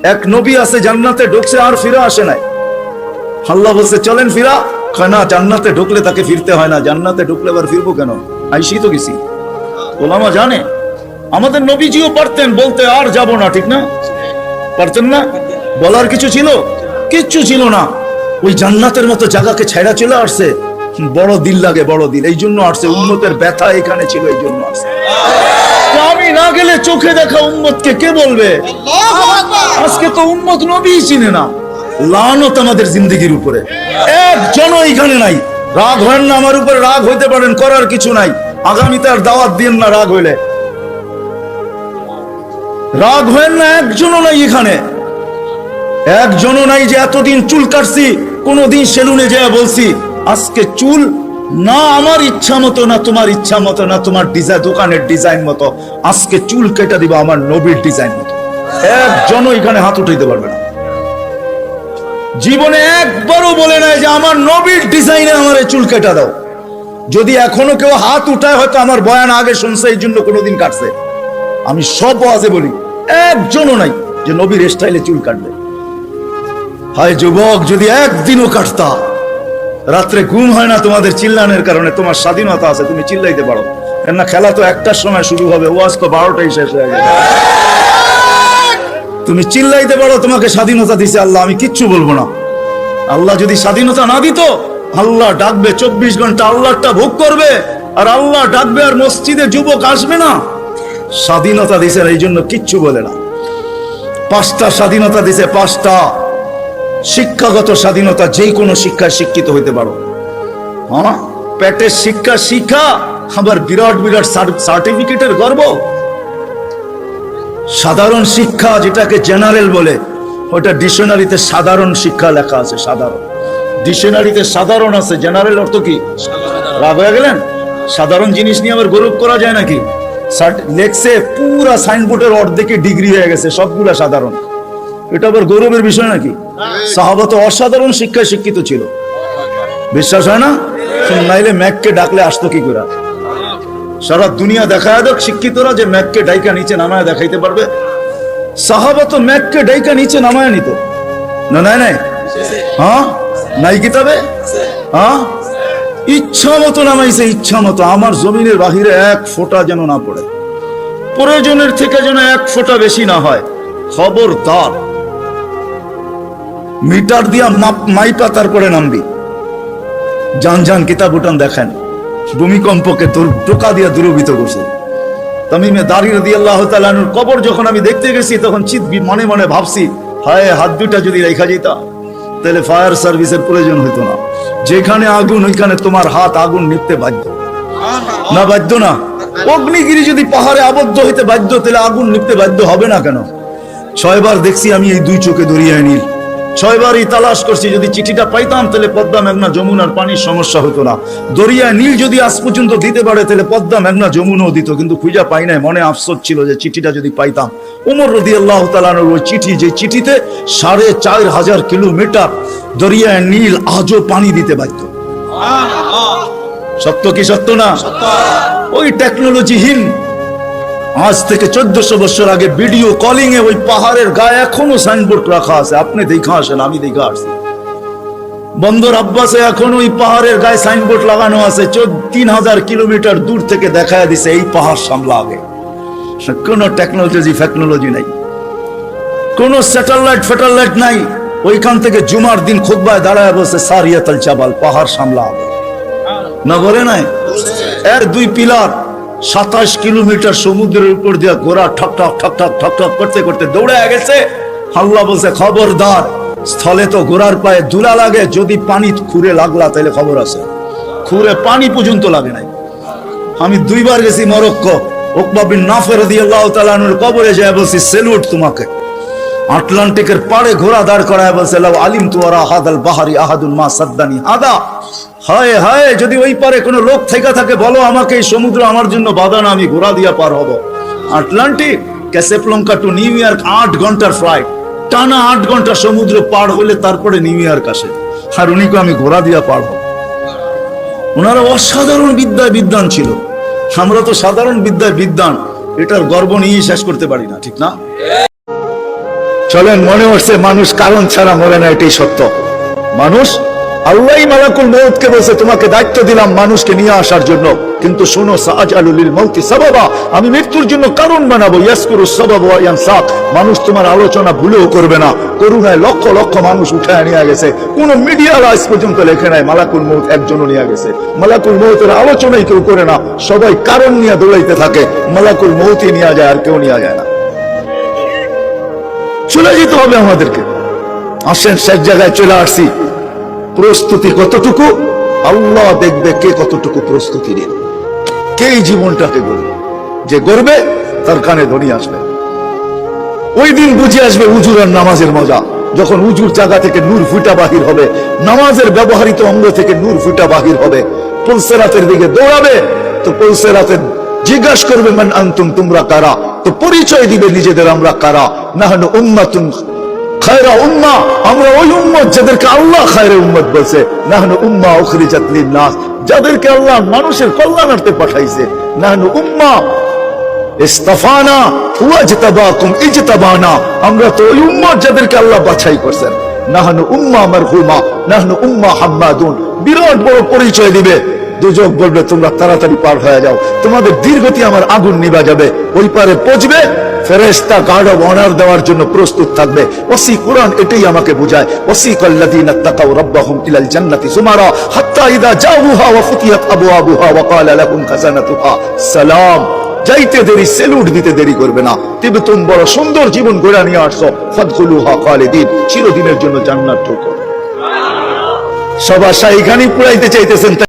এক নবী আছে জান্নাতে ঢুকছে আর ফিরে আসে নাই। আল্লাহ বলছে চলেন ফিরা, কয় না, জান্নাতে ঢুকলে তাকে ফিরতে হয় না। জান্নাতে ঢুকলে আবার ফিরবো কেন? আইসি তো গেছি। ওলামা জানে আমাদের নবীজিও পারতেন বলতে আর যাব না, ঠিক না? পারতেন না? বলার কিছু ছিল? কিচ্ছু ছিল না। ওই জান্নাতের মতো জায়গাকে ছেড়া চলে আসছে। বড় দিল লাগে, বড় দিল, এই জন্য আসছে। উম্মতের ব্যথা এখানে ছিল, এই জন্য আসছে। আমি না গেলে চোখে দেখা উম্মতকে কে বলবে? আজকে তো উম্মত নবী চিনে না। লানত আমাদের জিন্দগির উপরে, একজনও এখানে নাই। রাগ হয় না আমার উপরে, রাগ হইতে পারেন, করার কিছু নাই। আগামীতে আর দাওয়াত দিন না রাগ হইলে। রাগ হয় না, একজনও নাই এখানে, একজনও নাই যে এতদিন চুল কাটছি কোনদিন সেলুনে যেয়ে বলছি আজকে চুল না আমার ইচ্ছা মতো, না তোমার ইচ্ছা মতো, না তোমার ডিজাইন দোকানের ডিজাইন মতো, আজকে চুল কেটে দিব আমার নবীর ডিজাইন মতো। একজনও এখানে হাত উঠাইতে পারবে না। জীবনে একবারও বলে নাই যে আমার নবীর ডিজাইনে আমার চুল কেটে দাও। যদি এখনো কেউ হাত উঠায়, হয়তো আমার বয়ান আগে শুনছে, এই জন্য কোনোদিন কাটছে। আমি সব ওয়াজে বলি, একজনও নাই যে নবীর স্টাইলে চুল কাটবে। হায় যুবক, যদি একদিনও কাটতা। রাত্রে ঘুম হয় না তোমাদের চিল্লানের কারণে। তোমার স্বাধীনতা আছে, তুমি চিল্লাইতে পারো। কেননা খেলা তো একটার সময় শুরু হবে, ওয়াজ তো 12টায় শেষ হয়ে যাবে। তুমি চিল্লাইতে পারো, তোমাকে স্বাধীনতা দিছে আল্লাহ, আমি কিচ্ছু বলবো না। আল্লাহ যদি স্বাধীনতা না দিত, আল্লাহ ডাকবে 24 ঘন্টা, আল্লাহটা ভোগ করবে, আর আল্লাহ ডাকবে আর মসজিদে যুবক আসবে না। স্বাধীনতা দিছে, এই জন্য কিচ্ছু বলে না। 5টা স্বাধীনতা দিছে, 5টা। শিক্ষাগত স্বাধীনতা, যে কোনো শিক্ষায় শিক্ষিত হইতে পারো। হ্যাঁ, পেটের শিক্ষা শিক্ষা, আবার বিরাট বিরাট সার্টিফিকেটের গর্ব। সাধারণ শিক্ষা, যেটাকে জেনারেল বলে, ওটা ডিকশনারিতে সাধারণ শিক্ষা লেখা আছে। সাধারণ ডিকশনারিতে সাধারণ আছে, জেনারেল অর্থ কি? রাগ হয়ে গেলেন? সাধারণ জিনিস নিয়ে আবার গৌরব করা যায় নাকি? লেখছে পুরা সাইনবোর্ডের অর্ধেকে ডিগ্রি হয়ে গেছে, সবগুলা সাধারণ। এটা আবার গৌরবের বিষয় নাকি? সাহাবা তো অসাধারণ শিক্ষায় শিক্ষিত ছিল। বিশ্বাস হয় না? নাইলে ম্যাককে ডাকলে আসতো কি করে? সারা দুনিয়া দেখায় দেখ শিক্ষিতরা যে ম্যাককে ডাইকা নিচে নামায় দেখাইতে পারবে। সাহাবা তো ম্যাককে ডাইকা নিচে নামায় নিত না। নাই নাই, হ্যাঁ নাই কিতাবে, হ্যাঁ ইচ্ছা মতো নামাইছে, ইচ্ছা মতো। আমার জমিনের বাহিরে এক ফোঁটা যেন না পড়ে, প্রয়োজনের থেকে যেন এক ফোঁটা বেশি না হয়। খবরদার, মিটার দিয়া মাইপা তারপরে নামবি। জান জান কিতাব উঠান দেখেন, ভূমিকম্পকে তোর টোকা দিয়া দূরভূত করছে। তামিমে দারি রাদিয়াল্লাহু তাআলা আনহুর কবর যখন আমি দেখতে গেছি, তখন মনে মনে ভাবছি, হায় হাত দুটা যদি রেখা যেতা, তাহলে ফায়ার সার্ভিসের প্রয়োজন হইতো না। যেখানে আগুন, ওইখানে তোমার হাত আগুন নিভতে বাধ্য না? বাধ্য না? অগ্নিগিরি যদি পাহাড়ে আবদ্ধ হইতে বাধ্য, তাহলে আগুন নিভতে বাধ্য হবে না কেন? 6 বার দেখছি আমি এই 2 চোখে দরিয়ায় নীল। 6 বারই তালাশ করছি, যদি চিঠিটা পাইতাম তাহলে পদ্মা মেঘনা যমুনার পানির সমস্যা হতো না। দরিয়ায় নীল যদি আজ পর্যন্ত দিতে পারে, তাহলে পদ্মা মেঘনা যমুনাও দিত, কিন্তু খুঁজা পাই নাই। মনে আফসোস ছিল যে চিঠিটা যদি পাইতাম। ওমর রাদিয়াল্লাহু তাআলা আনহুর ওই চিঠি, যে চিঠিতে 4500 কিলোমিটার দরিয়ায় নীল আজও পানি দিতে বাধ্য। সত্য কি সত্য না? ওই টেকনোলজিহীন, আজ থেকে 1400 বছর আগে ভিডিও কলিং এ ওই পাহাড়ের গায়ে এখনো সাইনবোর্ড রাখা আছে। আপনি দেখা আসেন, আমি দেখা আসছি। বন্দর আব্বাসে এখন ওই পাহাড়ের গায়ে সাইনবোর্ড লাগানো আছে, 3000 কিলোমিটার দূর থেকে দেখায় দিছে এই পাহাড় সামলা আগে। কোন টেকনোলজি নাই, কোন স্যাটেলাইট নাই। ওইখান থেকে জুমার দিন খুতবায় দাঁড়ায় বলছে সারিয়াতুল জাবাল, পাহাড় সামলা আগে না বলে নাই? এর 2 পিলার 27 কিলোমিটার সমুদ্রের উপর দিয়ে ঘোড়া ঠক ঠক ঠক ঠক ঠক ঠক করতে করতে দৌড়ে গেছে। আল্লাহ বলছে খবরদার, স্থলে তো ঘোড়ার পায়ে ধুলা লাগে, যদি পানি খুঁড়ে লাগলা তাহলে খবর আছে। খুঁড়ে পানি পর্যন্ত লাগে নাই। আমি 2 বার গেছি মরক্কো। উকবা বিন নাফি রাদিয়াল্লাহু তাআলা আনহুর কবরে যায় বলছি সেলুট তোমাকে। আটলান্টিকের পাড়ে ঘোড়া দাঁড় করায় বলছে লাউ আলিমতু ওয়া হাদাল বাহরি আহাদুন মা সাদ্দানি হাদা। হায় হায়, যদি ওই পারে কোনো লোক থেকে থাকে, বলো আমাকে, এই সমুদ্র আমার জন্য বাধা না, আমি ঘোড়া দিয়া পার হব। Atlantic, Casablanca two new York 8 ঘন্টার ফ্লাইট, টানা 8 ঘন্টা সমুদ্র পার হইলে তারপরে নিউ ইয়র্ক আসে। আর উনিকে আমি ঘোড়া দিয়া পার হব। ওনারা অসাধারণ বিদ্যায় বিদ্বান ছিল। আমরা তো সাধারণ বিদ্যায় বিদ্বান, এটার গর্ব নিয়ে শেষ করতে পারি না, ঠিক না? চলেন, মনে হচ্ছে মানুষ কারণ ছাড়া মরে না, এটাই সত্য। মানুষ, আল্লাহ মালাকুল মউতকে বলছে তোমাকে দায়িত্ব দিলাম মানুষকে নিয়ে আসার জন্য, কিন্তু শোনো সাআজালুল মাউতি সাবাবা, আমি মৃত্যুর জন্য কারণ বানাবো। ইয়াসকুরুস সাবাব ওয়া ইয়ানসা, মানুষ তোমার আলোচনা ভুলেও করবে না। করুণায় লক্ষ লক্ষ মানুষ উঠায় নিয়ে গেছে, কোন মিডিয়া আজ পর্যন্ত লেখে নাই মালাকুল মউত একজনও নিয়ে গেছে। মালাকুল মউতের আলোচনাই কেউ করে না, সবাই কারণ নিয়ে দৌড়াইতে থাকে, মালাকুল মউতই নিয়ে যায়, আর কেউ নিয়ে যায় না। চলে যেতে হবে আমাদেরকে। আসেন, শেষ জায়গায় চলে আসছি। প্রস্তুতি কতটুকু আল্লাহ দেখবে, কে কতটুকু প্রস্তুতি নিন, কে এই জীবনটাকে গড়বে। যে গড়বে তার কানে ধ্বনি আসবে। ওই দিন বুঝে আসবে উজুর আর নামাজের মজা, যখন উজুর জায়গা থেকে নূর ফুটা বাহির হবে, নামাজের ব্যবহৃত অঙ্গ থেকে নূর ফুটা বাহির হবে। পুলসেরাতের দিকে দৌড়াবে তো পুলসেরাতের জিজ্ঞাসা করবে মান আনতুম, তোমরা কারা? তো পরিচয় দিবে নিজেদের, আমরা কারা। নাহনু উম্মাতুন খায়রা উম্মা, আমরা ওই উম্মত যাদেরকে আল্লাহ খায়রে উম্মত বলছে। নাহনু উম্মা উখরিজাত লিন-নাস, যাদেরকে আল্লাহ মানুষের কল্যাণার্থে পাঠাইছে। নাহনু উম্মা ইসতাফানা ওয়াজতাবাকুম ইজতাবানা, আমরা তো ওই উম্মত যাদেরকে আল্লাহ বাছাই করছেন। নাহনু উম্মা মারহুমা, নাহনু উম্মা হাম্মাদুন, বিরাট বড় পরিচয় দিবে। দুজক বলবে তোমরা তাড়াতাড়ি পার হয়ে যাও, তোমাদের দীর্ঘতি আমার আগুন নিভা যাবে। ওই পারে পৌঁছবে, ফেরেশতা গার্ড অফ অনার দেওয়ার জন্য প্রস্তুত থাকবে। ওসি কোরআন এটাই আমাকে বোঝায়, ওয়াসিকাল্লাযীনা তাকাউ রাব্বাহুম ইলাল জান্নাতি সুমারা হাত্তা ইযা জাউহা ওয়া ফুতিহাত আবওয়াবুহা ওয়া ক্বালা লাহুম খাজানাতুহা সালাম। যাইতে দেরি, সেলুট দিতে দেরি করবে না। তিবতুম, বড় সুন্দর জীবন গড়া নিয়ে আসছো, ফাদখুলুহা খালিদিন, চিরদিনের জন্য জান্নাত ঢোকো। সবার শাহী খানি পুরাইতে চাইতেছেন।